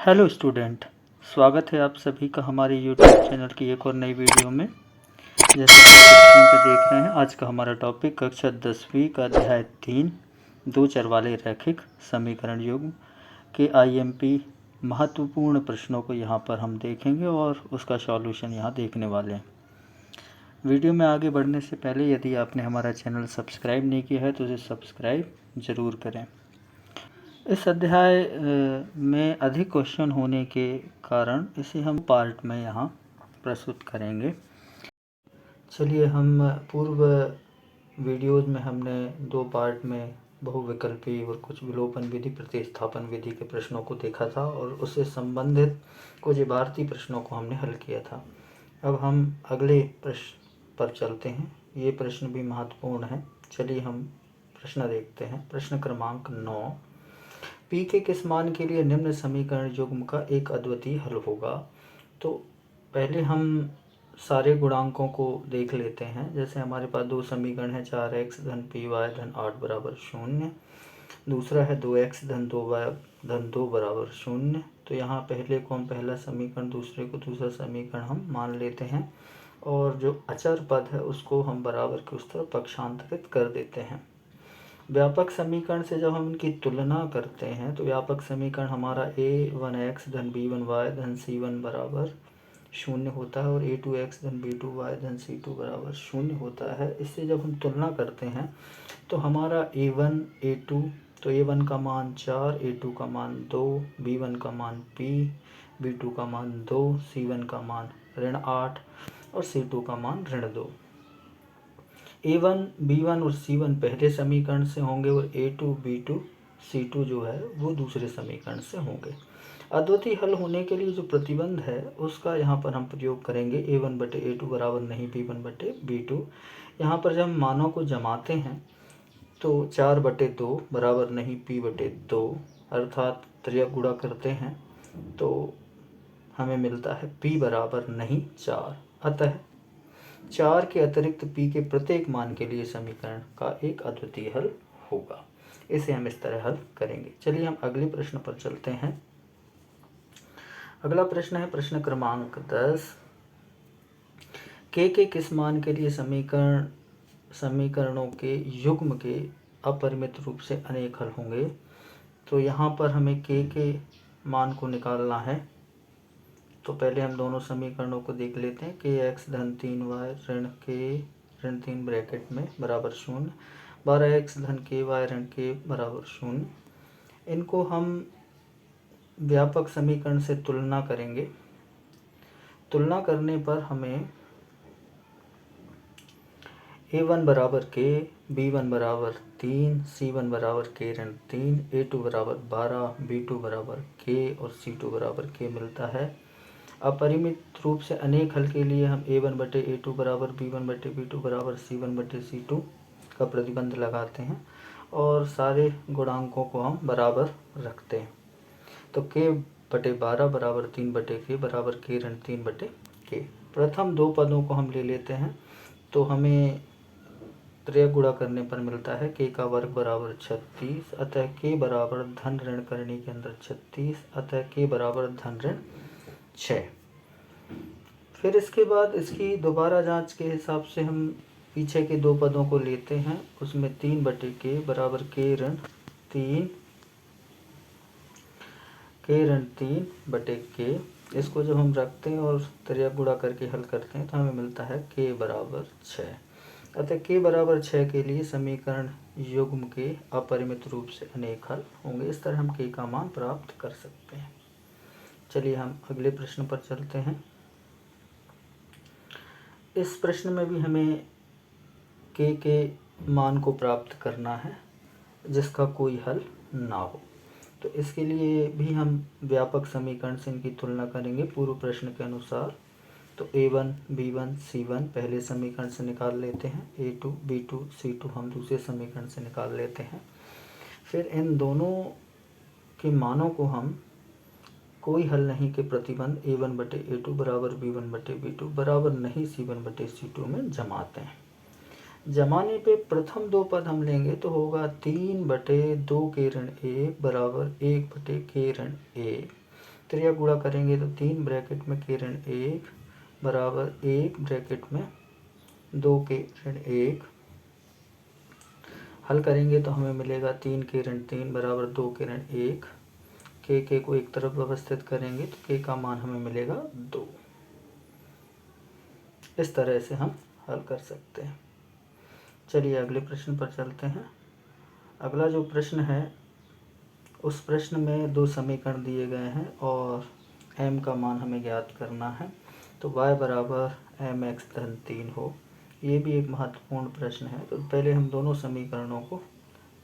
Hello student, स्वागत है आप सभी का हमारे यूट्यूब चैनल की एक और नई वीडियो में। जैसे कि आप स्क्रीन पर देख रहे हैं, आज का हमारा टॉपिक कक्षा 10वीं का अध्याय 3 दो चर वाले रैखिक समीकरण युग्म के आईएमपी महत्वपूर्ण प्रश्नों को यहाँ पर हम देखेंगे और उसका सॉल्यूशन यहाँ देखने वाले हैं। वीडियो में आगे बढ़ने से पहले यदि आपने हमारा चैनल सब्सक्राइब नहीं किया है तो उसे सब्सक्राइब ज़रूर करें। इस अध्याय में अधिक क्वेश्चन होने के कारण इसे हम पार्ट में यहाँ प्रस्तुत करेंगे। चलिए, हम पूर्व वीडियोज़ में हमने दो पार्ट में बहुविकल्पी और कुछ विलोपन विधि, प्रतिस्थापन विधि के प्रश्नों को देखा था और उससे संबंधित कुछ इबारती प्रश्नों को हमने हल किया था। अब हम अगले प्रश्न पर चलते हैं। ये प्रश्न भी महत्वपूर्ण है। चलिए हम प्रश्न देखते हैं। प्रश्न क्रमांक 9, पी के किस मान के लिए निम्न समीकरण युग्म का एक अद्वितीय हल होगा। तो पहले हम सारे गुणांकों को देख लेते हैं। जैसे हमारे पास दो समीकरण हैं, 4x धन पी वाई धन 8 बराबर 0। दूसरा है 2x धन 2y धन 2 बराबर 0। तो यहाँ पहले को हम पहला समीकरण, दूसरे को दूसरा समीकरण हम मान लेते हैं और जो अचर पद है उसको हम बराबर के उस तरफ पक्षांतरित कर देते हैं। व्यापक समीकरण से जब हम इनकी तुलना करते हैं तो व्यापक समीकरण हमारा a1x धन b1y धन c1 बराबर 0 होता है और a2x धन b2y धन c2 बराबर 0 होता है। इससे जब हम तुलना करते हैं तो हमारा a1 a2, तो a1 का मान 4, a2 का मान 2, b1 का मान p, b2 का मान 2, c1 का मान -8 और c2 का मान -2। a1, b1 और c1 पहले समीकरण से होंगे और a2, b2, c2 जो है वो दूसरे समीकरण से होंगे। अद्वितीय हल होने के लिए जो प्रतिबंध है उसका यहाँ पर हम प्रयोग करेंगे। a1 बटे a2 बराबर नहीं b1 बटे b2। यहाँ पर जब हम मानों को जमाते हैं तो 4 बटे 2 बराबर नहीं p बटे 2, अर्थात त्रियक गुणा करते हैं तो हमें मिलता है p बराबर नहीं 4। अतः 4 के अतिरिक्त p के प्रत्येक मान के लिए समीकरण का एक अद्वितीय हल होगा। इसे हम इस तरह हल करेंगे। चलिए हम अगले प्रश्न पर चलते हैं। अगला प्रश्न है प्रश्न क्रमांक 10, के किस मान के लिए समीकरणों के युग्म के अपरिमित रूप से अनेक हल होंगे। तो यहाँ पर हमें के मान को निकालना है। तो पहले हम दोनों समीकरणों को देख लेते हैं। के एक्स धन 3y ऋण के ऋण 3 ब्रैकेट में बराबर 0, 12x धन के वाई ऋण के बराबर 0। इनको हम व्यापक समीकरण से तुलना करेंगे। तुलना करने पर हमें a1 बराबर के, b1 बराबर 3, c1 बराबर के ऋण 3, a2 बराबर 12, b2 बराबर के और c2 बराबर के मिलता है। अपरिमित रूप से अनेक हल के लिए हम a1 बटे a2 बराबर b1 बटे b2 बराबर c1 बटे c2 का प्रतिबंध लगाते हैं और सारे गुणांकों को हम बराबर रखते हैं। तो k बटे 12 बराबर 3 बटे के बराबर के ऋण 3 बटे के। प्रथम दो पदों को हम ले लेते हैं तो हमें त्रियक गुणा करने पर मिलता है k का वर्ग बराबर 36। अतः k बराबर धन ऋण करने के अंदर 36, अतः k बराबर धन ऋण 6। फिर इसके बाद इसकी दोबारा जांच के हिसाब से हम पीछे के दो पदों को लेते हैं। उसमें 3 बटे के बराबर के ऋण 3 बटे के। इसको जब हम रखते हैं और त्रियक गुणा करके हल करते हैं तो हमें मिलता है के बराबर 6। अतः के बराबर 6 के लिए समीकरण युग्म के अपरिमित रूप से अनेक हल होंगे। इस तरह हम के का मान प्राप्त कर सकते हैं। चलिए हम अगले प्रश्न पर चलते हैं। इस प्रश्न में भी हमें के मान को प्राप्त करना है जिसका कोई हल ना हो। तो इसके लिए भी हम व्यापक समीकरण से इनकी तुलना करेंगे पूर्व प्रश्न के अनुसार। तो a1, b1, c1 पहले समीकरण से निकाल लेते हैं, a2, b2, c2 हम दूसरे समीकरण से निकाल लेते हैं। फिर इन दोनों के मानों को हम कोई हल नहीं के प्रतिबंध a1 बटे a2 बराबर b1 बटे b2 बराबर नहीं c1 बटे c2 में जमाते हैं। जमाने पे प्रथम दो पद हम लेंगे तो होगा 3 बटे 2 के ऋण a बराबर 1 बटे के ऋण a। त्रिया गुणा करेंगे तो 3 ब्रैकेट में k ऋण 1 बराबर 1 ब्रैकेट में 2k ऋण 1। हल करेंगे तो हमें मिलेगा 3k ऋण 3 बराबर 2k ऋण 1। k को एक तरफ व्यवस्थित करेंगे तो k का मान हमें मिलेगा 2। इस तरह से हम हल कर सकते हैं। चलिए अगले प्रश्न पर चलते हैं। अगला जो प्रश्न है उस प्रश्न में 2 समीकरण दिए गए हैं और m का मान हमें ज्ञात करना है। तो y बराबर mx धन 3 हो, ये भी एक महत्वपूर्ण प्रश्न है। तो पहले हम दोनों समीकरणों को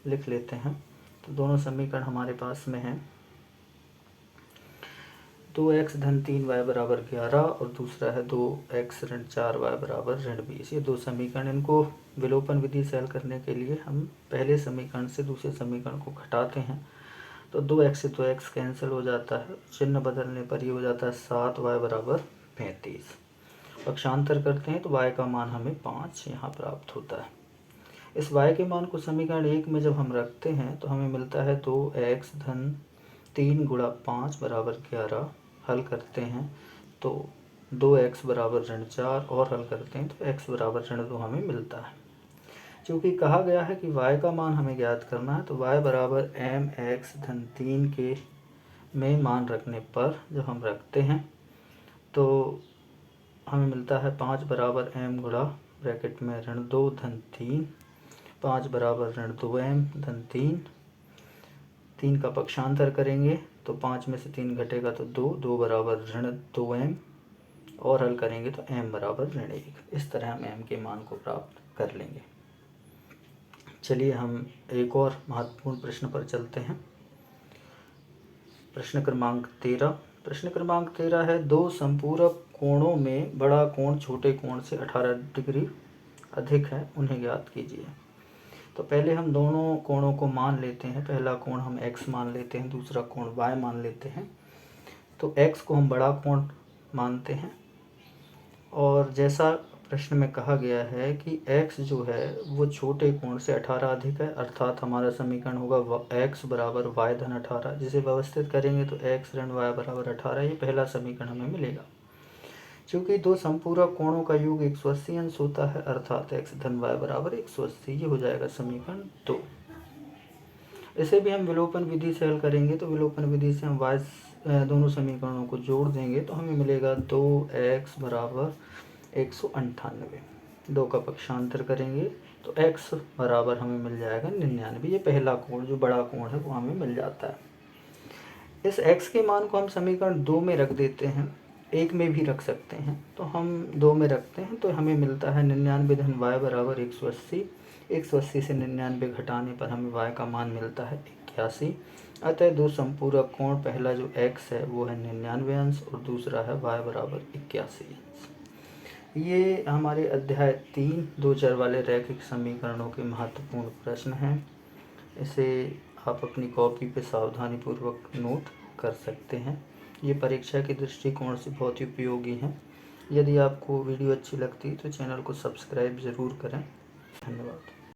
लिख लेते हैं। तो दोनों समीकरण हमारे पास में हैं 2x धन 3y बराबर 11 और दूसरा है 2x ऋण 4y बराबर ऋण 20। ये 2 समीकरण, इनको विलोपन विधि से हल करने के लिए हम पहले समीकरण से दूसरे समीकरण को घटाते हैं। तो 2x से 2x कैंसिल हो जाता है, चिन्ह बदलने पर ये हो जाता है 7y बराबर 35। पक्षांतर करते हैं तो y का मान हमें 5 यहाँ प्राप्त होता है। इस y के मान को समीकरण 1 में जब हम रखते हैं तो हमें मिलता है 2x धन 3 गुणा 5 बराबर 11। हल करते हैं तो 2x बराबर ऋण 4 और हल करते हैं तो x बराबर ऋण 2 हमें मिलता है। चूँकि कहा गया है कि y का मान हमें ज्ञात करना है तो y बराबर mx धन 3 के में मान रखने पर जब हम रखते हैं तो हमें मिलता है 5 बराबर m गुणा ब्रैकेट में ऋण 2 धन 3, 5 बराबर ऋण 2m धन 3 का पक्षांतर करेंगे तो 5 में से 3 घटेगा तो 2 बराबर ऋण 2m और हल करेंगे तो m बराबर ऋण 1। इस तरह हम m के मान को प्राप्त कर लेंगे। चलिए हम एक और महत्वपूर्ण प्रश्न पर चलते हैं। प्रश्न क्रमांक 13। प्रश्न क्रमांक 13 है 2 संपूरक कोणों में बड़ा कोण छोटे कोण से 18 डिग्री अधिक है, उन्हें ज्ञात कीजिए। तो पहले हम दोनों कोणों को मान लेते हैं। पहला कोण हम x मान लेते हैं, दूसरा कोण y मान लेते हैं। तो x को हम बड़ा कोण मानते हैं और जैसा प्रश्न में कहा गया है कि x जो है वो छोटे कोण से 18 अधिक है, अर्थात हमारा समीकरण होगा x बराबर y धन 18, जिसे व्यवस्थित करेंगे तो x ऋण y बराबर 18। ये पहला समीकरण हमें मिलेगा। चूँकि 2 संपूरक कोणों का योग 180 अंश होता है, अर्थात x धन y बराबर 180। ये हो जाएगा समीकरण 2। इसे भी हम विलोपन विधि से हल करेंगे तो विलोपन विधि से हम y दोनों समीकरणों को जोड़ देंगे तो हमें मिलेगा 2x बराबर 198। 2 का पक्षांतर करेंगे तो x बराबर हमें मिल जाएगा 99। ये पहला कोण जो बड़ा कोण है वो हमें मिल जाता है। इस x के मान को हम समीकरण 2 में रख देते हैं, 1 में भी रख सकते हैं। तो हम 2 में रखते हैं तो हमें मिलता है 99 धन y बराबर 180। 180 से 99 घटाने पर हमें y का मान मिलता है 81। अतः 2 संपूरक कोण, पहला जो x है वो है 99 अंश और दूसरा है y बराबर 81 अंश। ये हमारे अध्याय 3 2 चर वाले रैखिक समीकरणों के महत्वपूर्ण प्रश्न हैं। इसे आप अपनी कॉपी पे सावधानीपूर्वक नोट कर सकते हैं। ये परीक्षा के दृष्टिकोण से बहुत ही उपयोगी हैं। यदि आपको वीडियो अच्छी लगती है तो चैनल को सब्सक्राइब ज़रूर करें। धन्यवाद।